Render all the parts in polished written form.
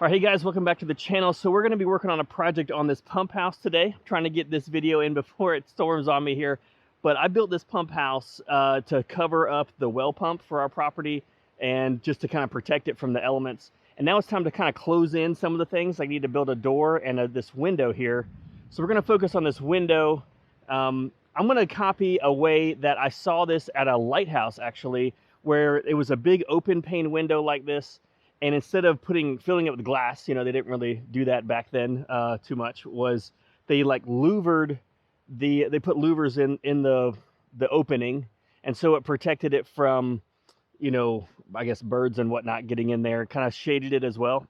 All right, hey guys, welcome back to the channel. So we're going to be working on a project on this pump house today. I'm trying to get this video in before it storms on me here. But I built this pump house to cover up the well pump for our property and just to kind of protect it from the elements. And now it's time to kind of close in some of the things. I need to build a door and this window here. So we're going to focus on this window. I'm going to copy a way that I saw this at a lighthouse, actually, where it was a big open pane window like this. And instead of filling it with glass, you know, they didn't really do that back then too much, was they like louvered they put louvers in the opening. And so it protected it from, you know, I guess birds and whatnot getting in there, kind of shaded it as well.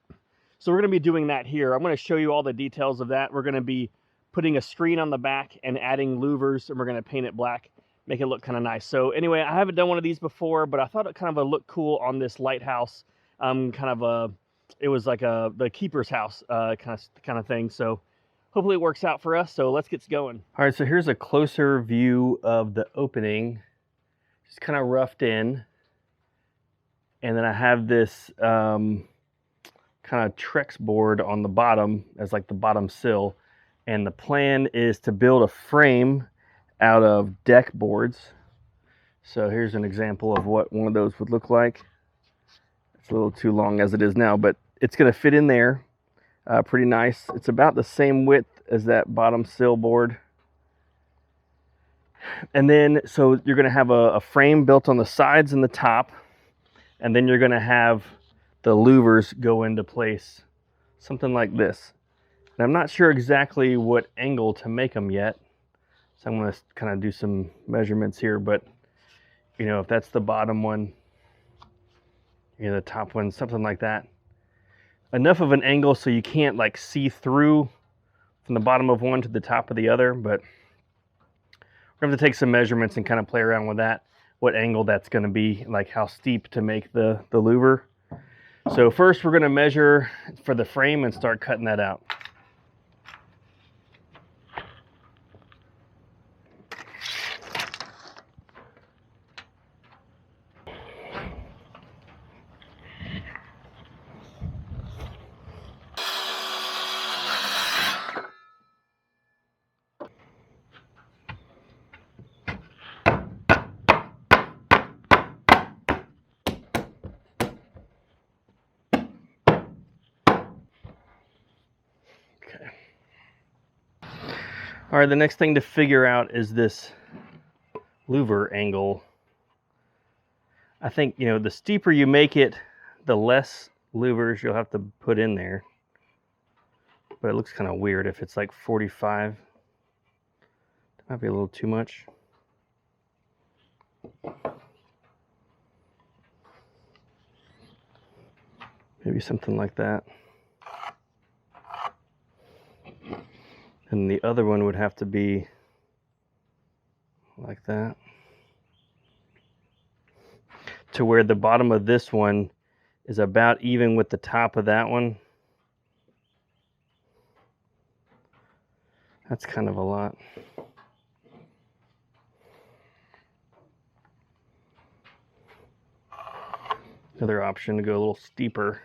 So we're going to be doing that here. I'm going to show you all the details of that. We're going to be putting a screen on the back and adding louvers, and we're going to paint it black, make it look kind of nice. So anyway, I haven't done one of these before, but I thought it kind of looked cool on this lighthouse. It was like the keeper's house kind of thing. So hopefully it works out for us. So let's get going. All right, so here's a closer view of the opening. Just kind of roughed in. And then I have this kind of Trex board on the bottom as like the bottom sill. And the plan is to build a frame out of deck boards. So here's an example of what one of those would look like. It's a little too long as it is now, but it's going to fit in there pretty nice. It's about the same width as that bottom sill board. And then, so you're going to have a frame built on the sides and the top, and then you're going to have the louvers go into place, something like this. And I'm not sure exactly what angle to make them yet, so I'm going to kind of do some measurements here, but you know, if that's the bottom one, you know, the top one, something like that. Enough of an angle so you can't like see through from the bottom of one to the top of the other, but we're going to take some measurements and kind of play around with that, what angle that's going to be, like how steep to make the louver. So first we're going to measure for the frame and start cutting that out. All right, the next thing to figure out is this louver angle. I think, you know, the steeper you make it, the less louvers you'll have to put in there. But it looks kind of weird if it's like 45. That might be a little too much. Maybe something like that. And the other one would have to be like that, to where the bottom of this one is about even with the top of that one. That's kind of a lot. Another option to go a little steeper.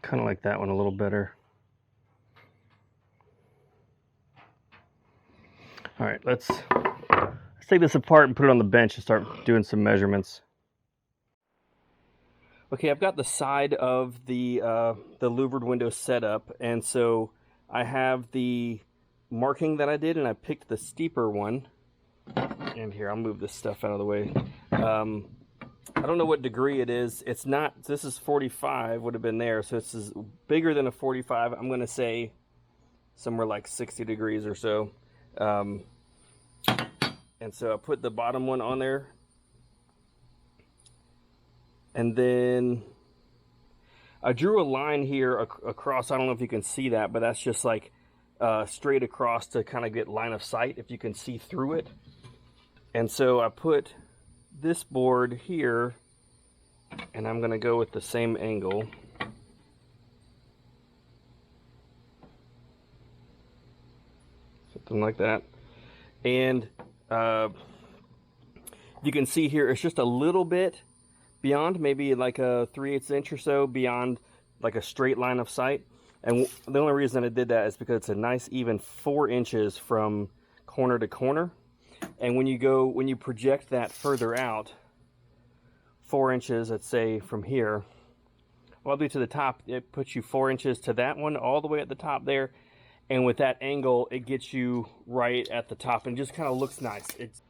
Kind of like that one a little better. All right, let's take this apart and put it on the bench and start doing some measurements. Okay, I've got the side of the louvered window set up, and so I have the marking that I did, and I picked the steeper one. And here, I'll move this stuff out of the way. I don't know what degree it is. It's not, this is 45, would have been there, so this is bigger than a 45. I'm going to say somewhere like 60 degrees or so. And so I put the bottom one on there, and then I drew a line here across. I don't know if you can see that, but that's just like straight across to kind of get line of sight if you can see through it. And so I put this board here, and I'm going to go with the same angle. Something like that. And you can see here, it's just a little bit beyond, maybe like a 3/8 inch or so beyond like a straight line of sight. And the only reason I did that is because it's a nice even 4 inches from corner to corner. And when you project that further out, 4 inches, let's say from here, all the way to the top, it puts you 4 inches to that one, all the way at the top there. And with that angle, it gets you right at the top and just kind of looks nice. It's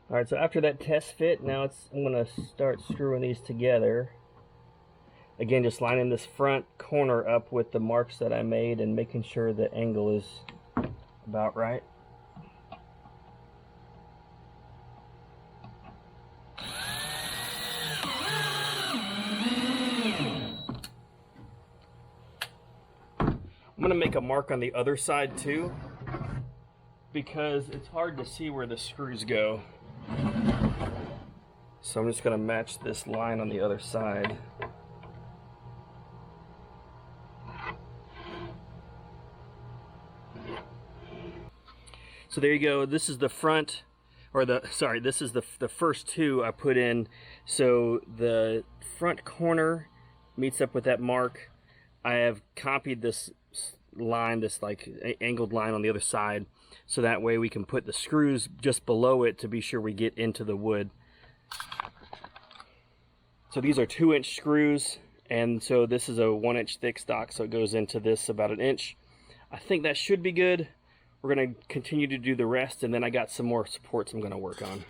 all right, so after that test fit, now I'm gonna start screwing these together. Again, just lining this front corner up with the marks that I made and making sure the angle is about right. I'm gonna make a mark on the other side too, because it's hard to see where the screws go. So I'm just gonna match this line on the other side. So there you go. This is the front, or this is the first two I put in. So the front corner meets up with that mark. I have copied this line, this like angled line on the other side, so that way we can put the screws just below it to be sure we get into the wood. So these are 2-inch screws, and so this is a 1-inch thick stock, so it goes into this about 1 inch. I think that should be good. We're going to continue to do the rest, and then I got some more supports I'm going to work on.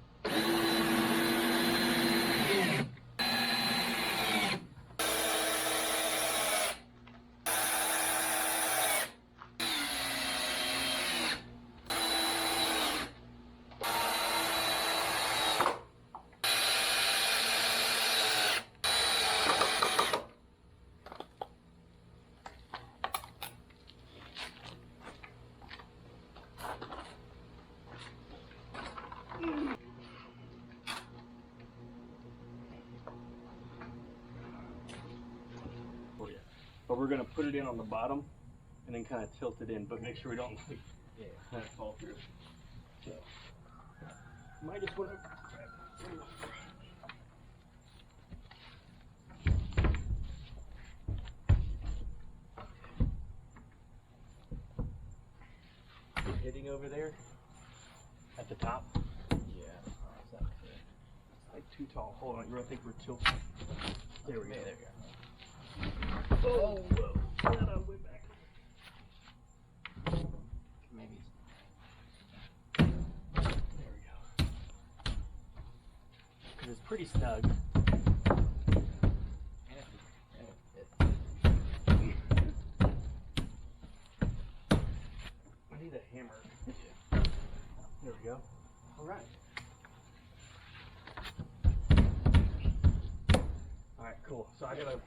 But we're going to put it in on the bottom and then kind of tilt it in, but make sure we don't kind of fall through. So, might just want to hitting over there at the top. Yeah, it's like too tall. Hold on, I think we're tilted. There we go. There we go. Oh, whoa. That way back. Maybe. There we go. Because it's pretty snug. I need a hammer. Yeah. There we go. All right. All right, cool. So I gotta.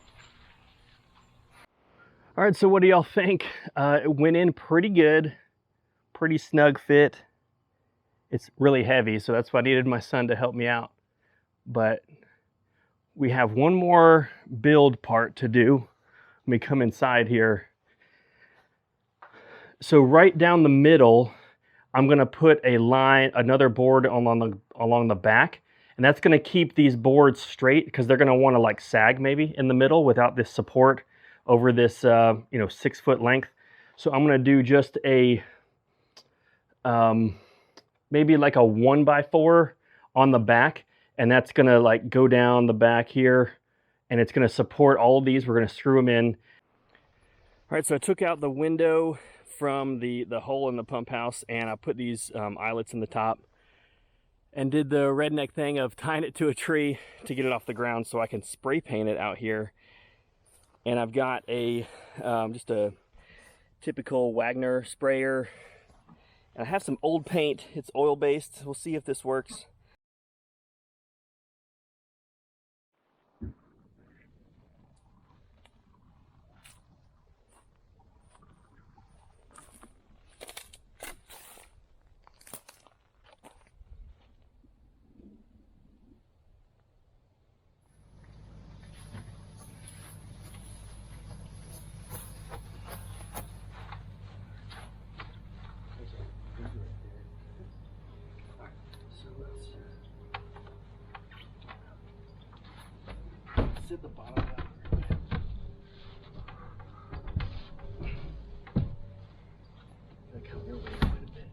All right, so what do y'all think? It went in pretty good, pretty snug fit. It's really heavy, so that's why I needed my son to help me out. But we have one more build part to do. Let me come inside here. So right down the middle, I'm gonna put a line, another board along the back, and that's gonna keep these boards straight because they're gonna wanna like sag maybe in the middle without this support over this 6 foot length. So I'm gonna do just a maybe like a 1x4 on the back, and that's gonna like go down the back here, and it's gonna support all of these. We're gonna screw them in. All right, so I took out the window from the hole in the pump house, and I put these eyelets in the top. and did the redneck thing of tying it to a tree to get it off the ground so I can spray paint it out here. And I've got a just a typical Wagner sprayer, and I have some old paint. It's oil based. We'll see if this works. Sit the bottom down. Come your way quite a bit.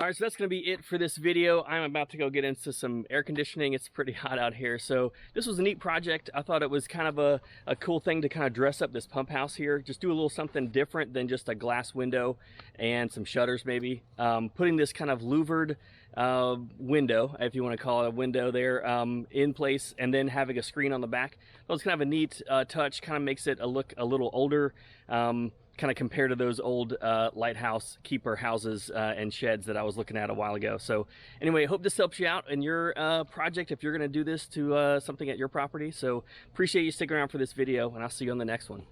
All right, so that's going to be it for this video. I'm about to go get into some air conditioning. It's pretty hot out here. So this was a neat project. I thought it was kind of a cool thing to kind of dress up this pump house here. Just do a little something different than just a glass window and some shutters maybe. Putting this kind of louvered window, if you want to call it a window there, in place, and then having a screen on the back. That was kind of a neat touch. Kind of makes it look a little older. Kind of compared to those old lighthouse keeper houses and sheds that I was looking at a while ago. So anyway, I hope this helps you out in your project if you're going to do this to something at your property. So appreciate you sticking around for this video, and I'll see you on the next one.